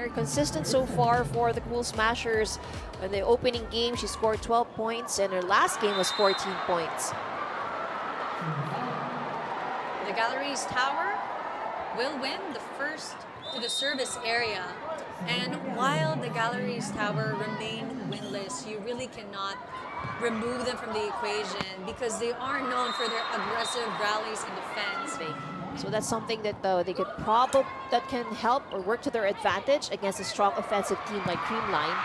Very consistent so far for the Cool Smashers. In the opening game, she scored 12 points, and her last game was 14 points. The Galeries Tower will win the first to the service area. And while the Galeries Tower remain winless, you really cannot remove them from the equation because they are known for their aggressive rallies and defense. So that's something that they could that can help or work to their advantage against a strong offensive team like Creamline.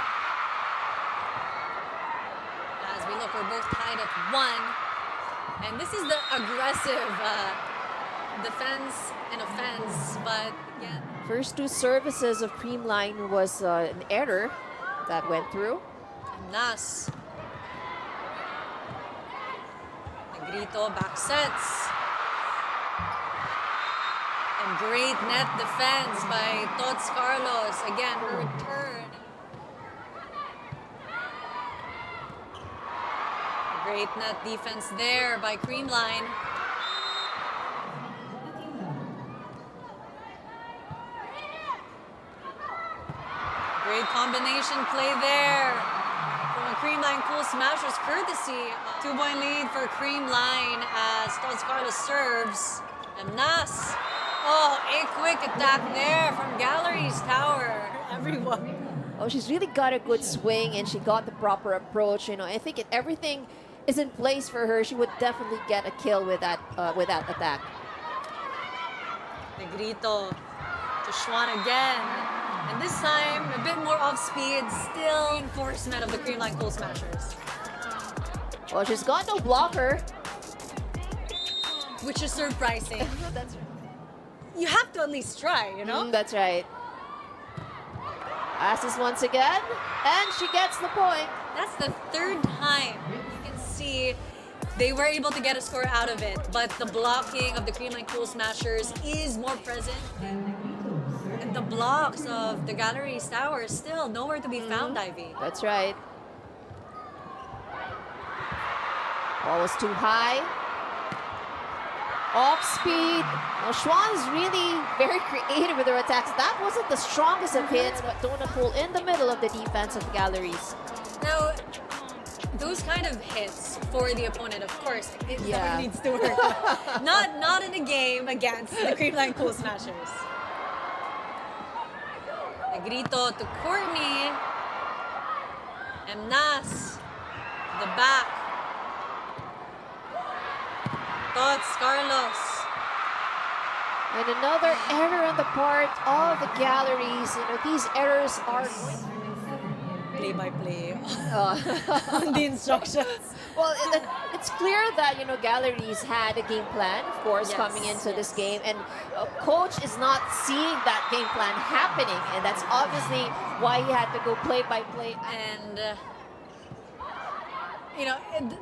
As we look, we're both tied at 1. And this is the aggressive defense and offense, but again. First 2 services of Creamline was an error that went through. Nas. Negrito back sets. And great net defense by Tots Carlos. Again, a return. Great net defense there by Creamline. Great combination play there from a Creamline Cool Smashers courtesy. 2-point lead for Creamline as Tots Carlos serves. And Nas. Oh, a quick attack there from Galeries Tower. Everyone. Oh, she's really got a good swing, and she got the proper approach. You know, I think if everything is in place for her, she would definitely get a kill with that attack. Negrito to Schwan again. And this time, a bit more off speed, still reinforcement of the Creamline Cool Smashers. Well, she's got no blocker. Which is surprising. That's right. You have to at least try, you know? That's right. Passes once again, and she gets the point. That's the 3rd time you can see they were able to get a score out of it, but the blocking of the Creamline Cool Smashers is more present. And the blocks of the Galeries Tower is still nowhere to be found, Ivy. That's right. Ball was too high. Off speed. Well, Schwan's really very creative with her attacks. That wasn't the strongest of hits, but Donut Pool in the middle of the defense of the Galleries. Now, those kind of hits for the opponent, of course, it needs to work. not in a game against the Creamline Cool Smashers. Negrito to Courtney. Nas, the back. Tots Carlos. And another error on the part of the Galleries. You know, these errors are Play-by-play on the instructions. Well, it's clear that, you know, Galleries had a game plan, of course, coming into this game, and coach is not seeing that game plan happening, and that's obviously why he had to go play-by-play. And you know,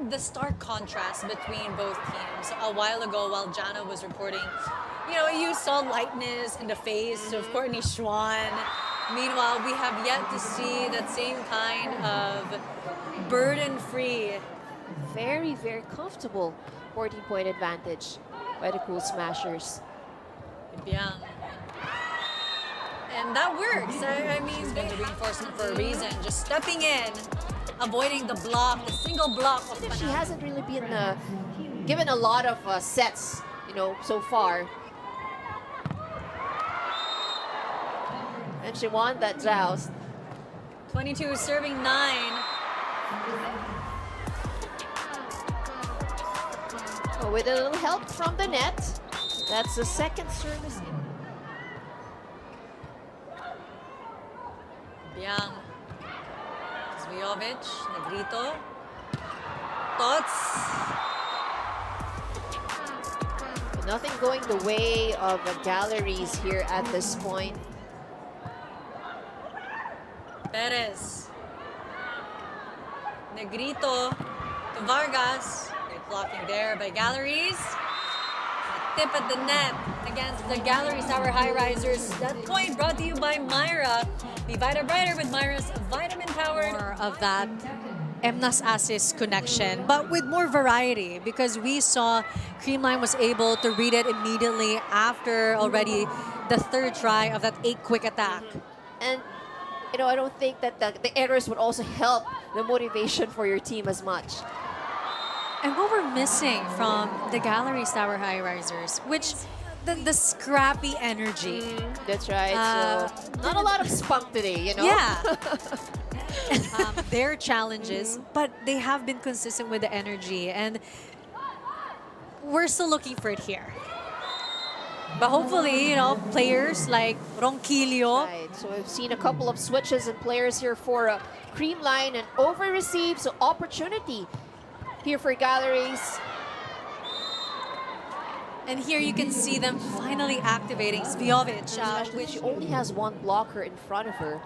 the stark contrast between both teams. A while ago, while Jana was reporting, you know, you saw lightness in the face of Courtney Schwan. Meanwhile, we have yet to see that same kind of burden-free. Very, very comfortable 14-point advantage by the Cool Smashers. Yeah. And that works. I mean, the reinforcement for a reason. Just stepping in, avoiding the block, the single block. She hasn't really been given a lot of sets, you know, so far. And she won that joust. 22 serving 9. Oh, with a little help from the net. That's the 2nd service. Biang. Zvijovic, Negrito. Tots. Nothing going the way of the Galleries here at this point. Perez. Negrito to Vargas. Great blocking there by Galeries. A tip at the net against the Galeries Tower Highrisers. That point brought to you by Myra. Be Vita Brighter with Myra's vitamin powered. More of that Emnas assist connection, but with more variety, because we saw Creamline was able to read it immediately after already the 3rd try of that 8 quick attack. And, you know, I don't think that the errors would also help the motivation for your team as much. And what we're missing from the Galeries Tower Highrisers, which the scrappy energy. That's right. So not a lot of spunk today, you know? Yeah. Their challenges, but they have been consistent with the energy, and we're still looking for it here. But hopefully, you know, players like Ronquillo. Right. So we've seen a couple of switches and players here for Creamline and over-receive. So opportunity here for Galleries. And here you can see them finally activating Zvjovic, Which she only has one blocker in front of her.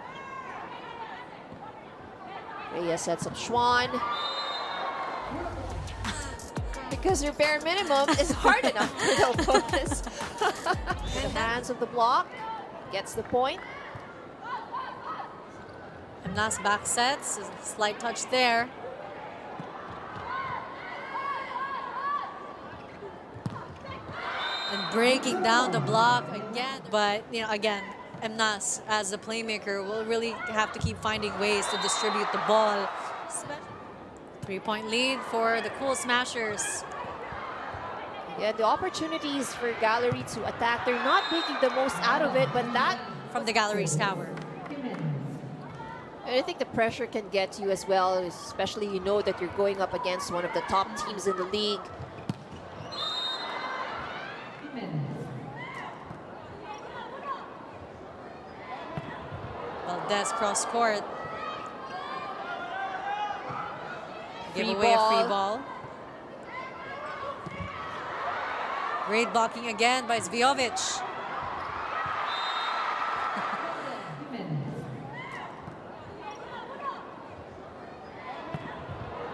Rhea sets up Schwan. Because your bare minimum is hard enough for the opponents. The hands of the block gets the point. And last back sets, a slight touch there. And breaking down the block again. But, you know, again, Emnas, as a playmaker, will really have to keep finding ways to distribute the ball. 3-point lead for the Cool Smashers. Yeah, the opportunities for Gallery to attack, they're not making the most out of it, but that... From the Galeries Tower. And I think the pressure can get to you as well, especially you know that you're going up against one of the top teams in the league. Valdez cross court. Give Free away ball. a free ball. Great blocking again by Zvjovic.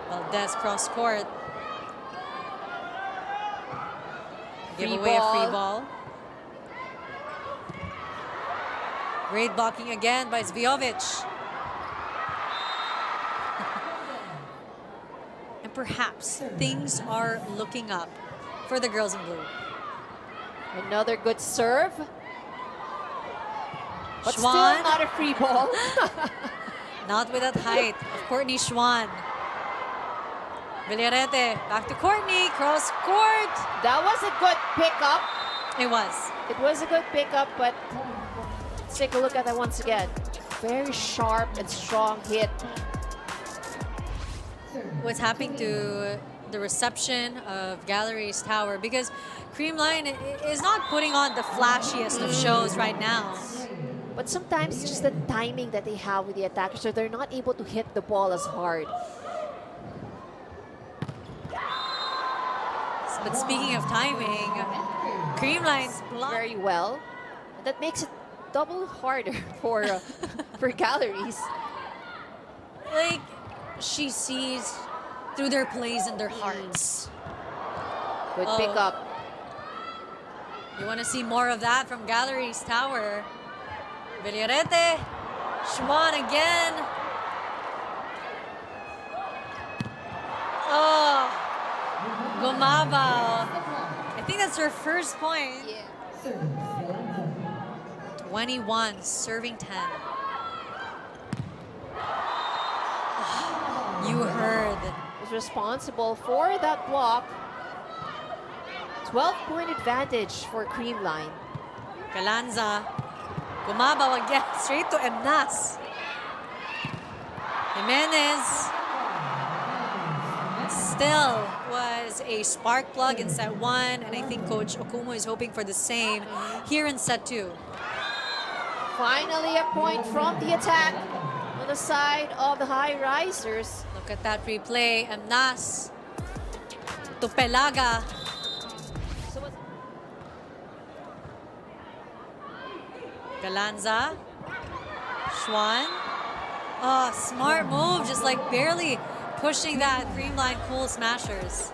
Valdez cross court. Give Free away a free ball. ball. Great blocking again by Zvjovic. And perhaps things are looking up for the girls in blue. Another good serve. But still Schwan. not a free ball. Not with that height of Courtney Schwan. Villarete, back to Courtney, cross court. That was a good pickup. It was. It was a good pickup, but let's take a look at that once again. Very sharp and strong hit. What's happening to the reception of Galeries Tower, because Creamline is not putting on the flashiest of shows right now. But sometimes it's just the timing that they have with the attackers, so they're not able to hit the ball as hard. But speaking of timing, Creamline's block. Very well. And that makes it double harder for Galleries. Like, she sees through their plays and their hearts. Good Oh. pickup. You want to see more of that from Galeries Tower. Villarete, Schwan again. Oh, Gumabao. I think that's her first point. Yeah. 21, serving 10. Oh, you heard. Was responsible for that block. 12-point advantage for Creamline. Galanza. Gumabao again, straight to Emnas. Jimenez. Still was a spark plug in set 1, and I think Coach Okumo is hoping for the same here in set 2. Finally a point from the attack on the side of the Highrisers. Look at that replay. Emnas to Pelaga. So what's- Galanza. Schwan. Oh, smart move, just like barely pushing that Creamline Cool Smashers.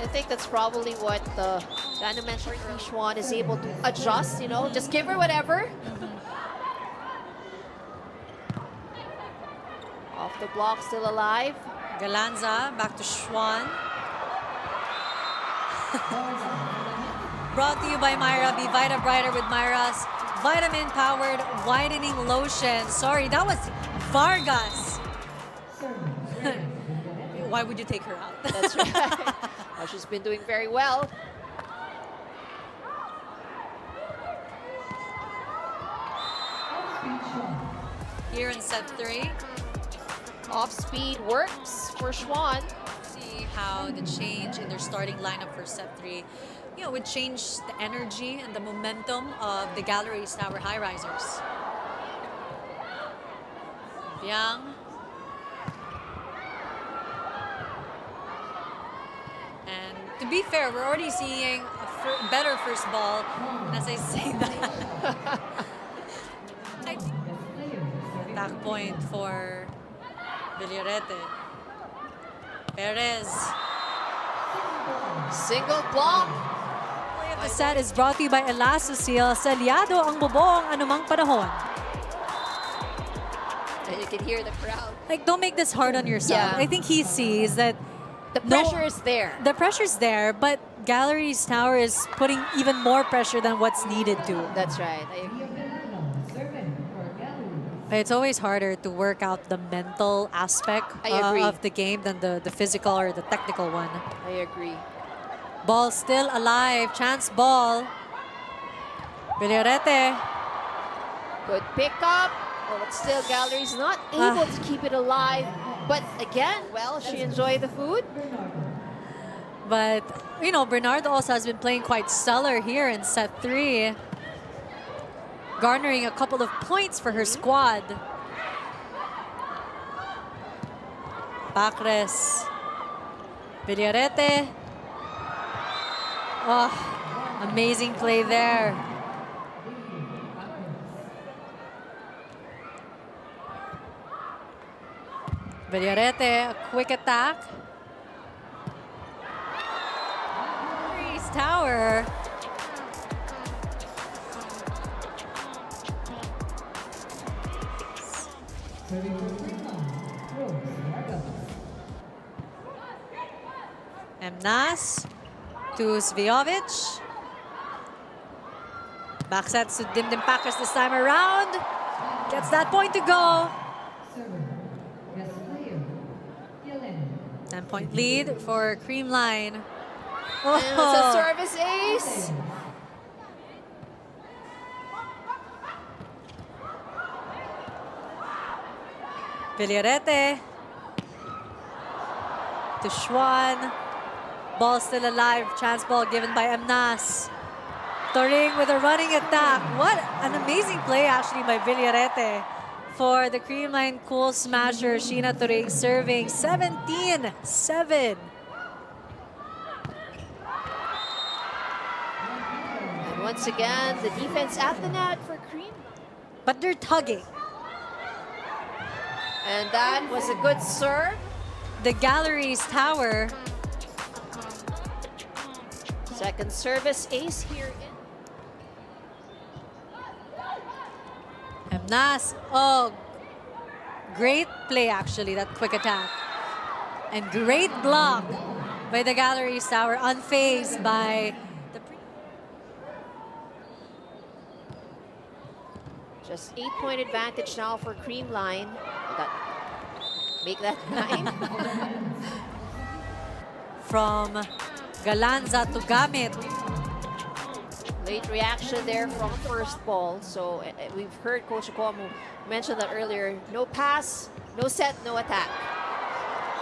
I think that's probably what the Dynamention Schwan is able to adjust, you know, just give her whatever. Off the block, still alive. Galanza, back to Schwan. Brought to you by Myra. Be Vita Brighter with Myra's vitamin-powered whitening lotion. Sorry, that was Vargas. Why would you take her out? That's right. Well, she's been doing very well. Here in set 3. Off speed works for Schwan. See how the change in their starting lineup for set 3, you know, would change the energy and the momentum of the Galeries Tower Highrisers. Yang. And to be fair, we're already seeing a better first ball. And as I say that, attack point for Villarete. Perez. Single block. Play of the set is brought to you by Elastosil. Selyado ang bubong anumang panahon. And you can hear the crowd. Like, don't make this hard on yourself. Yeah. I think he sees that The pressure is there. the pressure's there, but Galeries Tower is putting even more pressure than what's needed to. That's right. I agree. It's always harder to work out the mental aspect I agree. of the game than the physical or the technical one. I agree. Ball still alive. Chance ball. Villarete. Good pickup. Oh, but still, Gallery's not able to keep it alive. But again, well, she enjoyed the food. But, you know, Bernardo also has been playing quite stellar here in set 3. Garnering a couple of points for her squad. Pacres. Villarete. Oh, amazing play there. Villarete, a quick attack. Galeries Tower. Emnas to Svijovic. Back sets to Dimdim Packers this time around. Gets that point to go. 10-point lead for Creamline. And it's a service ace. Villarete to Schwan. Ball still alive. Chance ball given by Emnas. Toring with a running attack. What an amazing play actually by Villarete for the Creamline Cool Smashers. Sheena Toring serving 17-7. And once again, the defense at the net for Cream. But they're tugging. And that was a good serve. The Galeries Tower. Second service ace here. Emnas. Oh, great play actually, that quick attack. And great block by the Galeries Tower, unfazed by the... Just 8-point advantage now for Creamline. Make that 9. From Galanza to Gamit. Late reaction there from first ball. So we've heard Coach Aquamu mention that earlier. No pass, no set, no attack.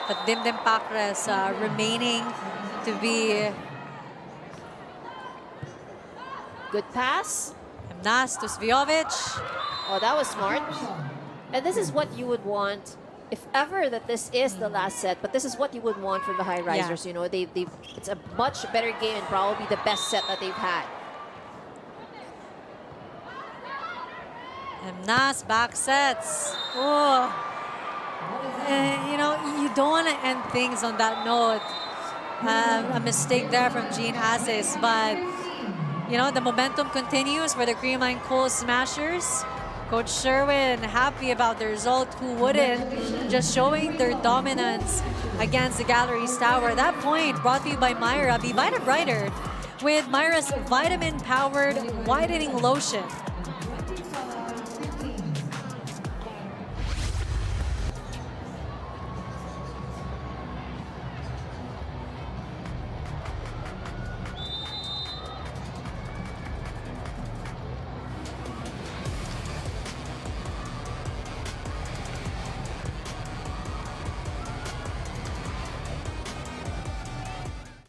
But Dimdim Pacres remaining to be... Good pass. Emnas to Svijovic. Oh, that was smart. And this is what you would want if ever that this is the last set, but this is what you would want from the Highrisers. Yeah. You know, it's a much better game and probably the best set that they've had. Emnas back sets. Oh. You know, you don't want to end things on that note. A mistake there from Jean Asis, but you know, the momentum continues for the Creamline Cool Smashers. Coach Sherwin happy about the result. Who wouldn't? Just showing their dominance against the Galeries Tower. That point brought to you by Myra. Be Vita Brighter with Myra's vitamin-powered whitening lotion.